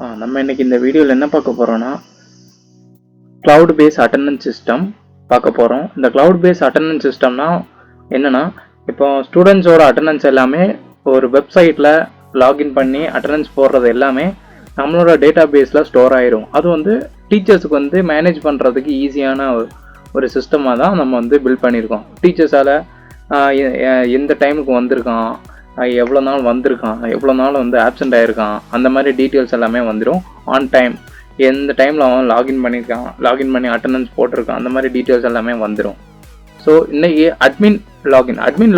நம்ம இன்னைக்கு இந்த வீடியோவில் என்ன பார்க்க போகிறோம்னா க்ளவுட் பேஸ் அட்டெண்டன்ஸ் சிஸ்டம் பார்க்க போகிறோம். இந்த க்ளவுட் பேஸ் அட்டெண்டன்ஸ் சிஸ்டம்னா என்னென்னா, இப்போ ஸ்டூடெண்ட்ஸோட அட்டெண்டன்ஸ் எல்லாமே ஒரு வெப்சைட்டில் லாகின் பண்ணி அட்டெண்டன்ஸ் போடுறது எல்லாமே நம்மளோட டேட்டா பேஸில் ஸ்டோர் ஆயிரும். அது வந்து டீச்சர்ஸுக்கு மேனேஜ் பண்ணுறதுக்கு ஈஸியான ஒரு சிஸ்டமாக தான் நம்ம பில்ட் பண்ணியிருக்கோம். டீச்சர்ஸால் எந்த டைமுக்கு வந்திருக்கான், எவ்வளோ நாள் வந்திருக்கான், எவ்வளோ நாள் ஆப்சண்ட் ஆகிருக்கான், அந்த மாதிரி டீட்டெயில்ஸ் எல்லாமே வந்துடும். ஆன் டைம் எந்த டைமில் அவன் லாகின் பண்ணியிருக்கான், லாகின் பண்ணி அட்டெண்டன்ஸ் போட்டிருக்கான், அந்த மாதிரி டீட்டெயில்ஸ் எல்லாமே வந்துடும். ஸோ இன்றைக்கி அட்மின்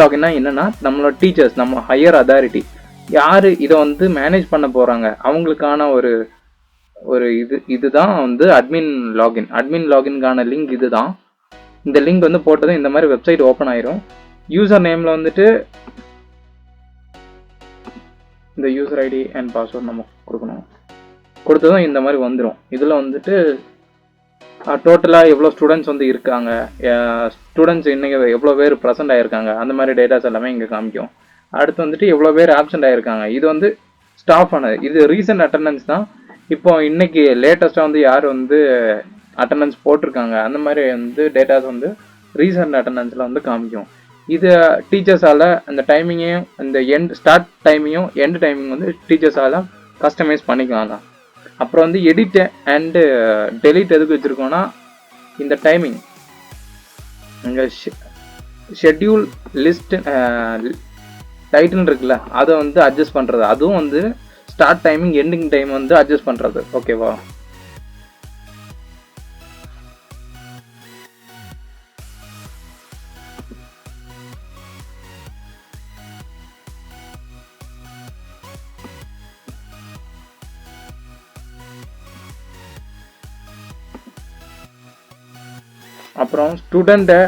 லாகின்னா என்னென்னா, நம்மளோட டீச்சர்ஸ், நம்ம ஹையர் அத்தாரிட்டி யார் இதை மேனேஜ் பண்ண போகிறாங்க அவங்களுக்கான ஒரு இதுதான் அட்மின் லாகின்கான லிங்க் இதுதான். இந்த லிங்க் போட்டதும் இந்த மாதிரி வெப்சைட் ஓப்பன் ஆயிரும். யூசர் நேமில் இந்த யூசர் ஐடி அண்ட் பாஸ்வேர்ட் நம்ம கொடுக்கணும். கொடுத்ததும் இந்த மாதிரி வந்துடும். இதில் டோட்டலாக எவ்வளோ ஸ்டூடெண்ட்ஸ் இருக்காங்க, ஸ்டூடெண்ட்ஸ் இன்றைக்கி எவ்வளோ பேர் ப்ரெசென்ட் ஆகிருக்காங்க, அந்த மாதிரி டேட்டாஸ் எல்லாமே இங்கே காமிக்கும். அடுத்து எவ்வளோ பேர் ஆப்சென்ட் ஆகிருக்காங்க. இது ஸ்டாஃப் ஆனது, இது ரீசன்ட் அட்டெண்டன்ஸ் தான். இப்போ இன்றைக்கி லேட்டஸ்ட்டாக யார் அட்டெண்டன்ஸ் போட்டிருக்காங்க, அந்த மாதிரி டேட்டாஸ் ரீசன்ட் அட்டெண்டன்ஸில் காமிக்கும். இது டீச்சர்ஸால் அந்த டைமிங்கையும், இந்த ஸ்டார்ட் டைமையும் எண்ட் டைமிங் டீச்சர்ஸால் கஸ்டமைஸ் பண்ணிக்கலாம். அப்புறம் எடிட் அண்டு டெலீட் எதுக்கு வச்சுருக்கோன்னா, இந்த டைமிங் இங்கே ஷெட்யூல் லிஸ்ட் டைட்டில் இருக்குல்ல, அதை அட்ஜஸ்ட் பண்ணுறது. அதுவும் start timing ending time adjust பண்ணுறது. ஓகேவா? அப்புறம் ஸ்டூடெண்ட்டை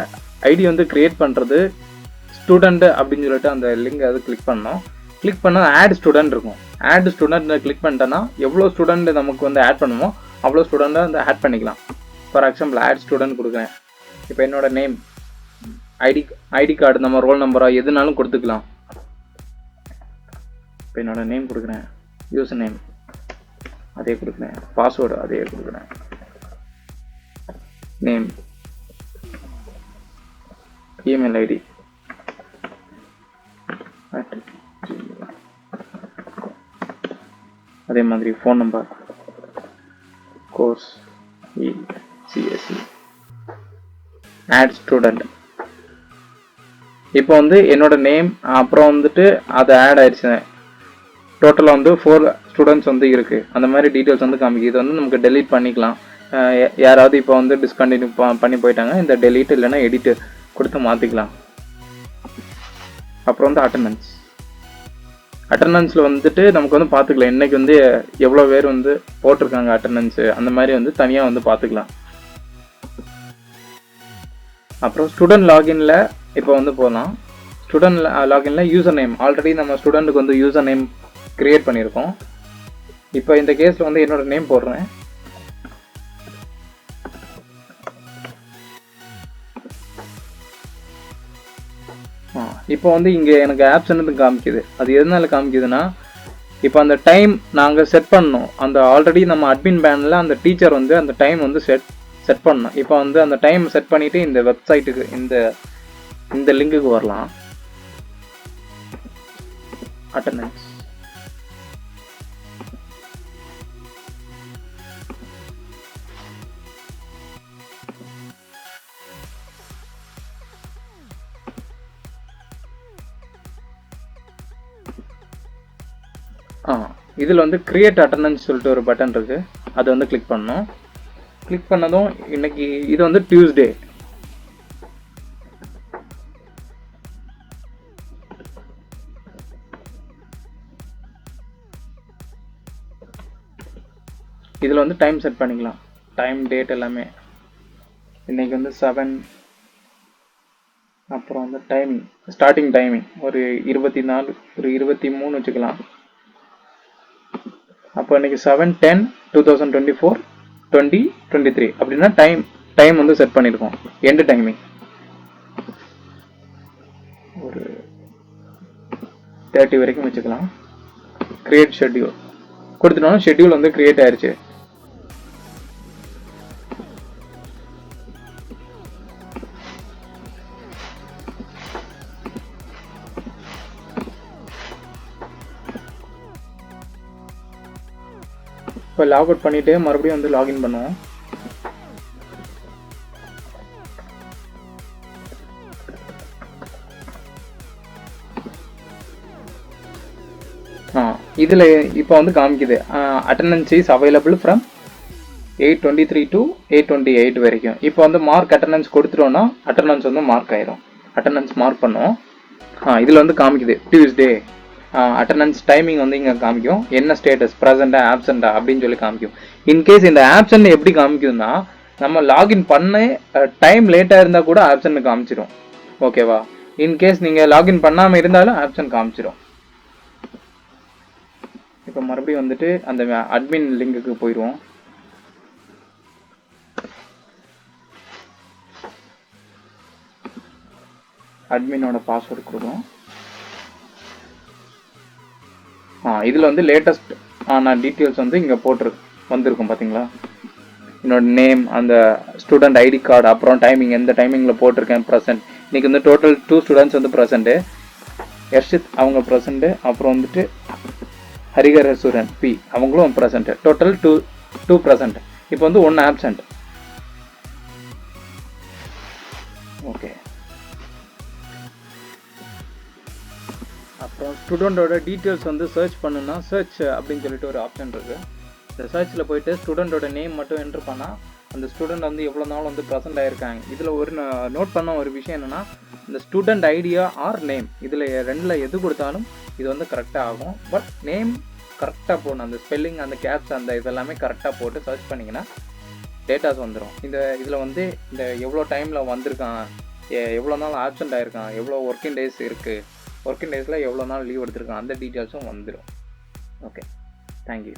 ஐடி கிரியேட் பண்ணுறது. ஸ்டூடெண்ட் அப்படின்னு சொல்லிட்டு அந்த லிங்க் கிளிக் பண்ணோம். கிளிக் பண்ணால் ஆட் ஸ்டூடெண்ட் இருக்கும். ஆட் ஸ்டூடெண்ட் கிளிக் பண்ணிட்டேன்னா எவ்வளோ ஸ்டூடெண்ட் நமக்கு ஆட் பண்ணுமோ அவ்வளோ ஸ்டூடெண்ட்டை ஆட் பண்ணிக்கலாம். ஃபார் எக்ஸாம்பிள் ஆட் ஸ்டூடெண்ட் கொடுக்குறேன். இப்போ என்னோட நேம், ஐடி கார்டு, நம்ம ரோல் நம்பராக எதுனாலும் கொடுத்துக்கலாம். இப்போ என்னோட நேம் கொடுக்குறேன், யூசர் நேம் அதே கொடுக்குறேன், பாஸ்வேர்டு அதே கொடுக்குறேன், நேம், இமெயில் ஐடி, அதே மாதிரி phone number, course, CSC, add student. இப்போ என்னோட நேம், அப்புறம் அது ஆட் ஆயிடுச்சு. டோட்டலாக 4 ஸ்டூடெண்ட்ஸ் இருக்குது. அந்த மாதிரி டீட்டெயில்ஸ் காமிக்கு. இது நமக்கு டெலீட் பண்ணிக்கலாம். யாராவது இப்போ டிஸ்கண்டினியூ பண்ணி போயிட்டாங்க, இந்த டெலீட் இல்லைன்னா எடிட் கொடுத்து மாற்றிக்கலாம். அப்புறம் அட்டெண்டன்ஸில் நமக்கு பார்த்துக்கலாம். இன்றைக்கி எவ்வளோ பேர் போட்டிருக்காங்க அட்டெண்டன்ஸு, அந்த மாதிரி தனியாக பார்த்துக்கலாம். அப்புறம் ஸ்டூடெண்ட் லாகின்ல இப்போ போகலாம். ஸ்டூடெண்ட் லாகின்ல யூசர் நேம், ஆல்ரெடி நம்ம ஸ்டூடெண்ட்டுக்கு யூசர் நேம் கிரியேட் பண்ணியிருக்கோம். இப்போ இந்த கேஸில் என்னோட நேம் போடுறேன். இப்போ இங்கே எனக்கு ஆப்ஷன் காமிக்குது. அது எதனால காமிக்குதுன்னா, இப்போ அந்த டைம் நாங்கள் செட் பண்ணோம். அந்த ஆல்ரெடி நம்ம அட்மின் பேனில் அந்த டீச்சர் அந்த டைம் செட் பண்ணோம். இப்போ அந்த டைம் செட் பண்ணிவிட்டு இந்த வெப்சைட்டுக்கு இந்த லிங்குக்கு வரலாம். அட்டெண்டன்ஸ் இதில் கிரியேட் அட்டெண்டன்ஸ் சொல்லிட்டு ஒரு பட்டன் இருக்குது. அது கிளிக் பண்ணோம். கிளிக் பண்ணதும் இன்னைக்கு இது டியூஸ்டே. இதில் டைம் செட் பண்ணிக்கலாம். டைம், டேட் எல்லாமே. இன்னைக்கு 7, அப்புறம் டைமிங், ஸ்டார்டிங் டைமிங் ஒரு 24, ஒரு 23 வச்சுக்கலாம். அப்போ இன்னைக்கு 7/10/2024 2023 அப்படின்னா டைம் செட் பண்ணியிருக்கோம். எண்ட் டைமிங் ஒரு 30 வரைக்கும் வச்சுக்கலாம். கிரியேட் ஷெட்யூல் கொடுத்துட்டோம்னா ஷெட்யூல் வந்து கிரியேட் ஆயிருச்சு. இப்போ லாக் அவுட் பண்ணிட்டு மறுபடியும் வந்து லாகின் பண்ணுவோம். இதில் இப்போ வந்து காமிக்குது attendance is available from 8:23 to 8:28 வரைக்கும். இப்போ வந்து மார்க் அட்டண்டன்ஸ் கொடுத்துட்டோன்னா அட்டண்டன்ஸ் வந்து மார்க் ஆயிரும். அட்டண்டன்ஸ் மார்க் பண்ணுவோம். இதில் வந்து காமிக்குது டியூஸ்டே அட்டண்டன்ஸ் டைமிங் வந்து இங்கே காமிக்கும். என்ன ஸ்டேட்டஸ் ப்ரெசண்டா ஆப்சண்டா அப்படின்னு சொல்லி காமிக்கும். இன்கேஸ் இந்த ஆப்சன்ட் எப்படி காமிக்கும்னா நம்ம லாகின் பண்ண டைம் லேட்டாக இருந்தால் கூட ஆப்சன்ட் காமிச்சிடும். ஓகேவா? இன்கேஸ் நீங்கள் லாகின் பண்ணாமல் இருந்தாலும் ஆப்சன்ட் காமிச்சிடும். இப்போ மறுபடியும் வந்துட்டு அந்த அட்மின் லிங்குக்கு போயிடுவோம். அட்மினோட பாஸ்வேர்டு கொடுக்கும். இதில் வந்து லேட்டஸ்ட் ஆன டீட்டெயில்ஸ் வந்து இங்கே வந்திருக்கும் பார்த்தீங்களா? என்னோட நேம், அந்த ஸ்டூடெண்ட் ஐடி கார்டு, அப்புறம் டைமிங், எந்த டைமிங்கில் போட்டிருக்கேன் ப்ரெசென்ட். இன்றைக்கி வந்து டோட்டல் 2 ஸ்டூடெண்ட்ஸ் வந்து ப்ரெசென்ட்டு. யர்ஷித் அவங்க ப்ரெசென்ட்டு, அப்புறம் வந்துட்டு ஹரிஹரசுரன் பி அவங்களும் ப்ரெசென்ட். Total 2 present. இப்போ வந்து 1 ஆப்சென்ட். ஓகே. அப்புறம் ஸ்டூடெண்டோட டீட்டெயில்ஸ் வந்து சர்ச் பண்ணுன்னா சர்ச் அப்படின்னு சொல்லிட்டு ஒரு ஆப்ஷன் இருக்குது. இந்த சர்ச்சில் போயிட்டு ஸ்டூடெண்டோட நேம் மட்டும் என்ட்ரு பண்ணால் அந்த ஸ்டூடெண்ட் வந்து எவ்வளோ நாள் வந்து ப்ரெசென்ட் ஆகிருக்காங்க. இதில் ஒரு நோட் பண்ண ஒரு விஷயம் என்னென்னா இந்த ஸ்டூடெண்ட் ஐடியா ஆர் நேம் இதில் 2ல் எது கொடுத்தாலும் இது வந்து கரெக்டாக ஆகும். பட் நேம் கரெக்டாக போடணும். அந்த ஸ்பெல்லிங், அந்த கேப்ஸ், அந்த இதெல்லாமே கரெக்டாக போட்டு சர்ச் பண்ணிங்கன்னா டேட்டாஸ் வந்துடும். இதில் வந்து இந்த எவ்வளோ டைமில் வந்திருக்கான், எவ்வளோ நாள் ஆப்சென்ட் ஆகிருக்கான், எவ்வளோ ஒர்க்கிங் டேஸ் இருக்குது, ஒர்க்கிங் டேஸில் எவ்வளோ நாள் லீவ் எடுத்திருக்கான், அந்த டீட்டெயில்ஸும் வந்துடும். Okay, thank you.